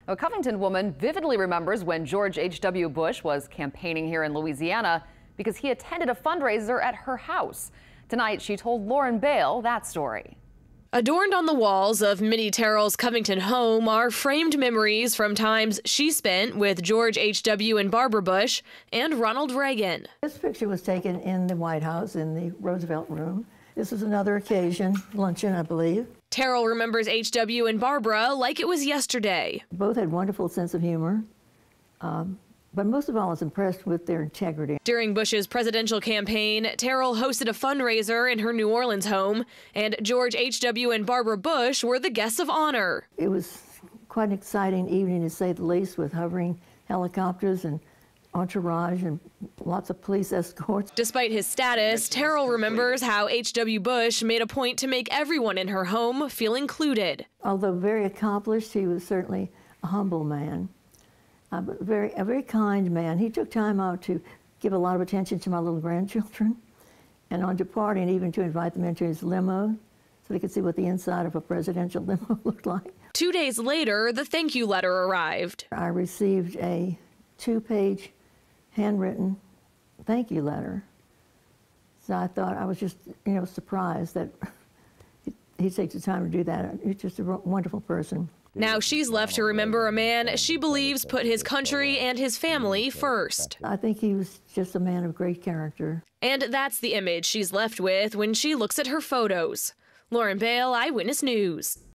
A Covington woman vividly remembers when George H.W. Bush was campaigning here in Louisiana because he attended a fundraiser at her house. Tonight, she told Lauren Bale that story. Adorned on the walls of Minnie Terrell's Covington home are framed memories from times she spent with George H.W. and Barbara Bush and Ronald Reagan. This picture was taken in the White House in the Roosevelt Room. This was another occasion, luncheon, I believe. Terrell remembers H.W. and Barbara like it was yesterday. Both had wonderful sense of humor, but most of all, I was impressed with their integrity. During Bush's presidential campaign, Terrell hosted a fundraiser in her New Orleans home, and George H.W. and Barbara Bush were the guests of honor. It was quite an exciting evening, to say the least, with hovering helicopters and entourage and lots of police escorts. Despite his status, Terrell remembers how H.W. Bush made a point to make everyone in her home feel included. Although very accomplished, he was certainly a humble man, but a very kind man. He took time out to give a lot of attention to my little grandchildren, and on departing, even to invite them into his limo so they could see what the inside of a presidential limo looked like. 2 days later, the thank you letter arrived. I received a 2-page handwritten thank you letter. So I thought, I was just, surprised that he takes the time to do that. He's just a wonderful person. Now she's left to remember a man she believes put his country and his family first. I think he was just a man of great character. And that's the image she's left with when she looks at her photos. Lauren Bale, Eyewitness News.